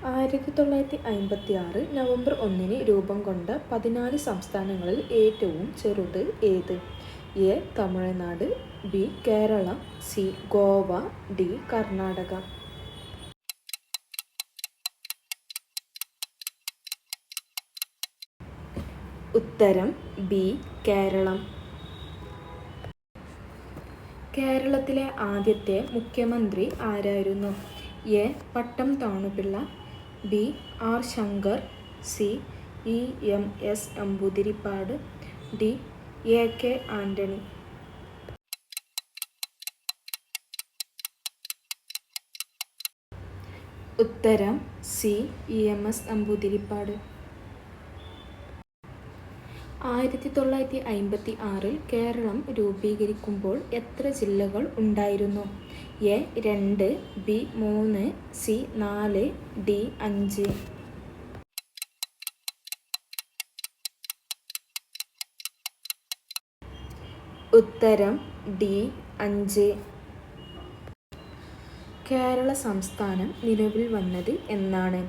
1956 November 1 രൂപം കൊണ്ട 14 സംസ്ഥാനങ്ങളിൽ ഏറ്റവും ചെറുത് ഏത്? A. Tamil Nadu, B. Keralam, C. Goa, D. Karnataka. ഉത്തരം ബി. കേരളം. കേരളത്തിലെ ആദ്യത്തെ മുഖ്യമന്ത്രി ആരായിരുന്നു? A. Pattom Thanu Pillai, B. R. Sankar, C. EMS. Namboodiripad, D. AK. Antony. ഉത്തരം സി. ഇ.എം.എസ്. നമ്പൂതിരിപ്പാട്. 1956 കേരളം രൂപീകരിക്കുമ്പോൾ എത്ര ജില്ലകൾ ഉണ്ടായിരുന്നു? എ. 2, ബി. 3, സി. 4, ഡി. 5. ഉത്തരം ഡി. 5. കേരള സംസ്ഥാനം നിലവിൽ വന്നത് എന്നാണ്?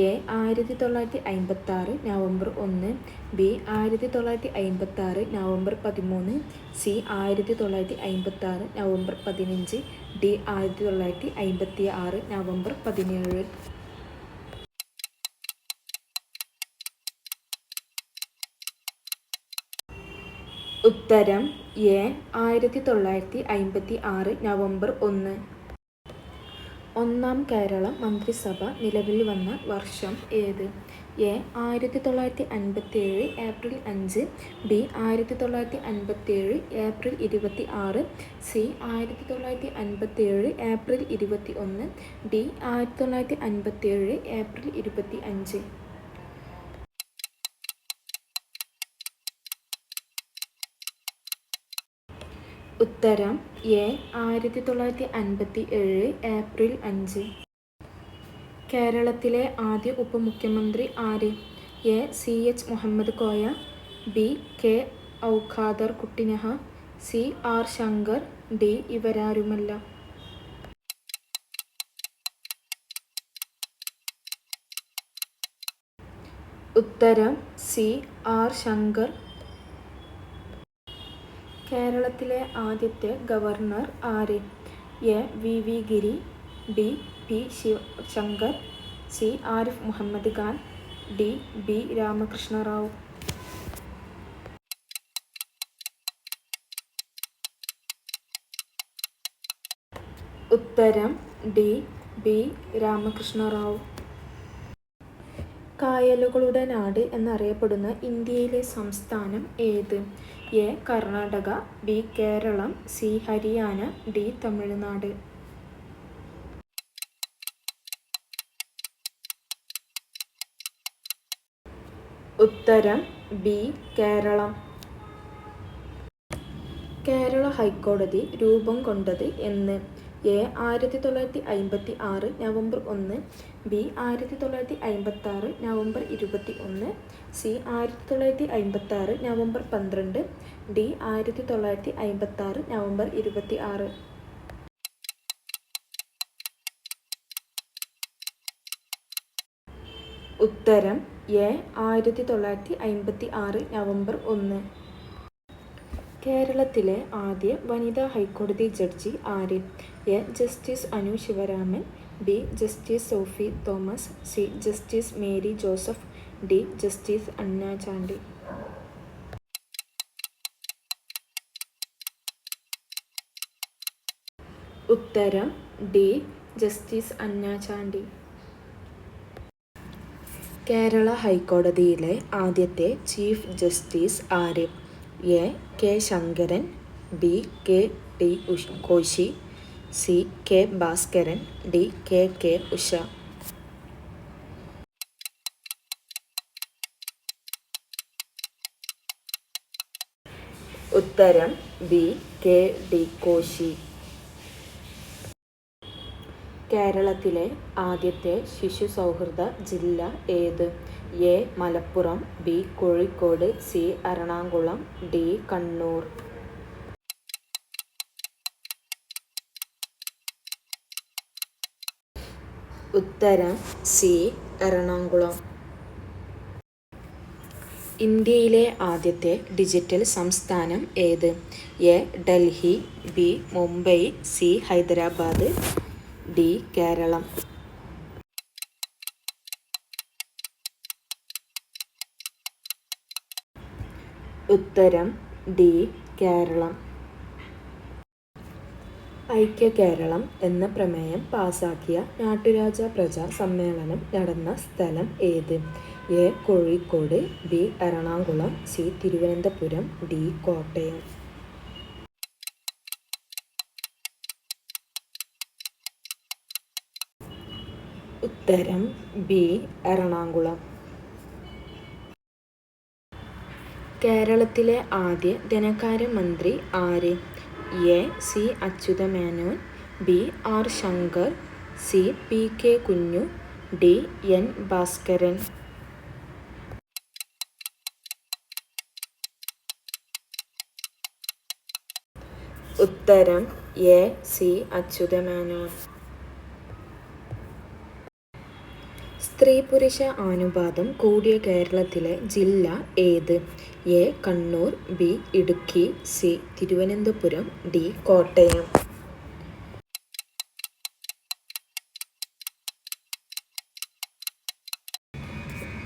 A. 1956 November 1, B. 1956 November 13, C. 1956 November 15, D. 1956 November 17. ഉത്തരം എ. 1956 നവംബർ 1. ഒന്നാം കേരള മന്ത്രിസഭ നിലവിൽ വന്ന വർഷം ഏത്? A. 1957 April 5, B. 1957 April 26, C. 1957 April 21, D. 1957 April 25. ഉത്തരം എ. 1957 ഏപ്രിൽ 5. കേരളത്തിലെ ആദ്യ ഉപമുഖ്യമന്ത്രി ആര്? A. C. H. Muhammad Koya, B. K. Avukader Kutty Naha, C. R. Shankar, D. ഇവരാരുമല്ല. ഉത്തരം സി. ആർ. ശങ്കർ. കേരളത്തിലെ ആദ്യത്തെ ഗവർണർ ആര്? A. V. V. Giri, B. P. Sivasankar, C. Arif Mohammed Khan, D. B. Ramakrishna Rao. ഉത്തരം ഡി. ബി. രാമകൃഷ്ണ റാവു. കായലുകളുടെ നാട് എന്നറിയപ്പെടുന്ന ഇന്ത്യയിലെ സംസ്ഥാനം ഏത്? A. Karnataka, B. Keralam, C. Haryana, D. Tamil Nadu. ഉത്തരം ബി. കേരളം. കേരള ഹൈക്കോടതി രൂപം കൊണ്ടത് എന്ന്? A. 1956 November 1, B. 1956 November 21, C. 1956 November 12, D. 1956 November 26. ഉത്തരം എ. 1956 നവംബർ 1. കേരളത്തിലെ ആദ്യ വനിതാ ഹൈക്കോടതി ജഡ്ജി ആര്? A. Justice Anu Sivaraman, B. Justice Sophy Thomas, C. Justice Mary Joseph, D. Justice Anna Chandy. ഉത്തരം ഡി. ജസ്റ്റിസ് അന്ന ചാണ്ടി. കേരള ഹൈക്കോടതിയിലെ ആദ്യത്തെ ചീഫ് ജസ്റ്റിസ് ആര്? A. K. Sankaran, B. K. T. Koshy, C. K. Bhaskaran, D. K. K. Usha. ഉത്തരം ബി. കെ. ടി. കോശി. കേരളത്തിലെ ആദ്യത്തെ ശിശു സൗഹൃദ ജില്ല ഏത്? A. Malappuram, B. Kozhikode, C. Ernakulam, D. Kannur. ഉത്തരം സി എറണാകുളം. ഇന്ത്യയിലെ ആദ്യത്തെ ഡിജിറ്റൽ സംസ്ഥാനം ഏത്? A Delhi, B Mumbai, C Hyderabad, D Keralam. ഉത്തരം ഡി കേരളം. ഐക്യ കേരളം എന്ന പ്രമേയം പാസാക്കിയ നാട്ടുരാജ പ്രജാ സമ്മേളനം നടന്ന സ്ഥലം ഏത്? A Kozhikode, B Ernakulam, C Thiruvananthapuram, D Kottayam. ഉത്തരം ബി എറണാകുളം. കേരളത്തിലെ ആദ്യ ധനകാര്യമന്ത്രി ആര്? A C Achutha Menon, B R Sankar, C P K Kunju, D N Bhaskaran. ഉത്തരം എ സി അച്യുതമേനോൻ. സ്ത്രീ പുരുഷ അനുപാതം കൂടിയ കേരളത്തിലെ ജില്ല ഏത്? A Kannur, B Idukki, C Thiruvananthapuram, D Kottayam.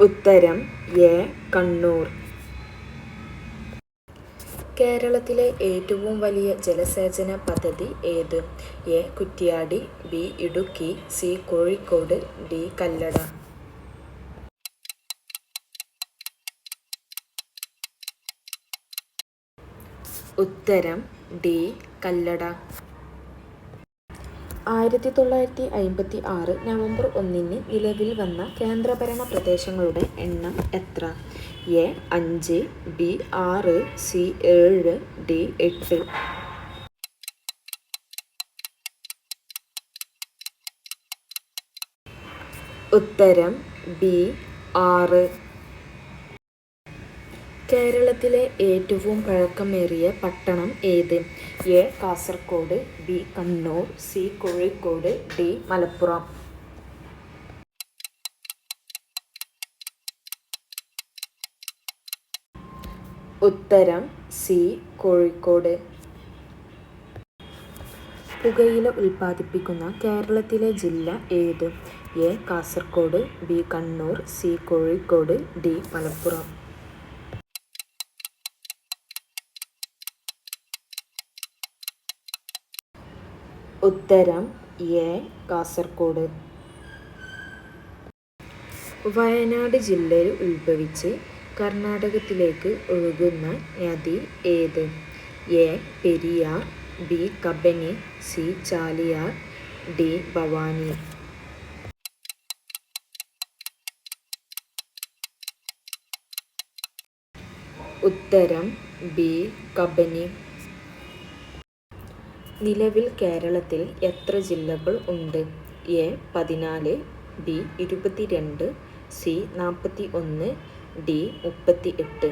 ഉത്തരം എ കണ്ണൂർ. കേരളത്തിലെ ഏറ്റവും വലിയ ജലസേചന പദ്ധതി ഏത്? A Kuttiyadi, B Idukki, C Kozhikode, D Kallada. ഉത്തരം ഡി കല്ലട. 1956 നവംബർ 1 നിലവിൽ വന്ന കേന്ദ്രഭരണ പ്രദേശങ്ങളുടെ എണ്ണം എത്ര? A 5, B 6, C 7, D 8. ഉത്തരം ബി 6. കേരളത്തിലെ ഏറ്റവും പഴക്കമേറിയ പട്ടണം ഏത്? A Kasaragod, B Kannur, C Kozhikode, D Malappuram. ഉത്തരം സി കോഴിക്കോട്. പുകയില ഉൽപ്പാദിപ്പിക്കുന്ന കേരളത്തിലെ ജില്ല ഏത്? A Kasaragod, B Kannur, C Kozhikode, D Malappuram. ഉത്തരം എ കാസർഗോഡ്. വയനാട് ജില്ലയിൽ ഉത്ഭവിച്ച് കർണാടകത്തിലേക്ക് ഒഴുകുന്ന നദി ഏത്? A Periyar, B Kabani, C Chaliyar, D Bhavani. ഉത്തരം ബി കബനി. നിലവിൽ കേരളത്തിൽ എത്ര ജില്ലകൾ ഉണ്ട്? A 14, B 22, C 41, D 38.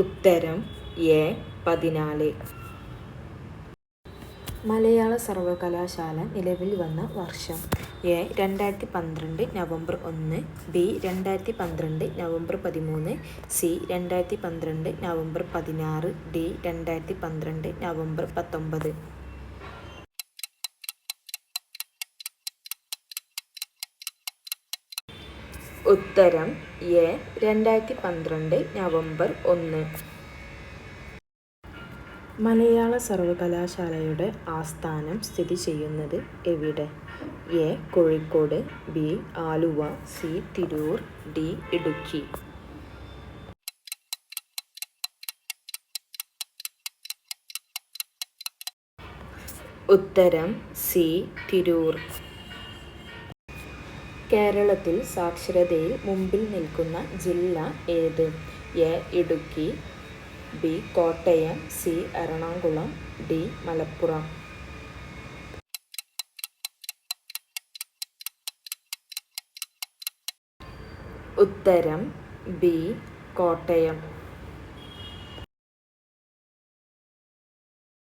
ഉത്തരം എ 14. മലയാള സർവകലാശാല നിലവിൽ വന്ന വർഷം? A 2012 November 1, B 2012 November 13, C 2012 November 16, D 2012 November 19. ഉത്തരം എ 2012 നവംബർ 1. മലയാള സർവകലാശാലയുടെ ആസ്ഥാനം സ്ഥിതി ചെയ്യുന്നത് എവിടെ? A Kozhikode, B Aluva, C Tirur, D Idukki. ഉത്തരം സി തിരൂർ. കേരളത്തിൽ സാക്ഷരതയിൽ മുമ്പിൽ നിൽക്കുന്ന ജില്ല ഏത്? A Idukki, B Kottayam, C Ernakulam, D Malappuram. ഉത്തരം ബി കോട്ടയം.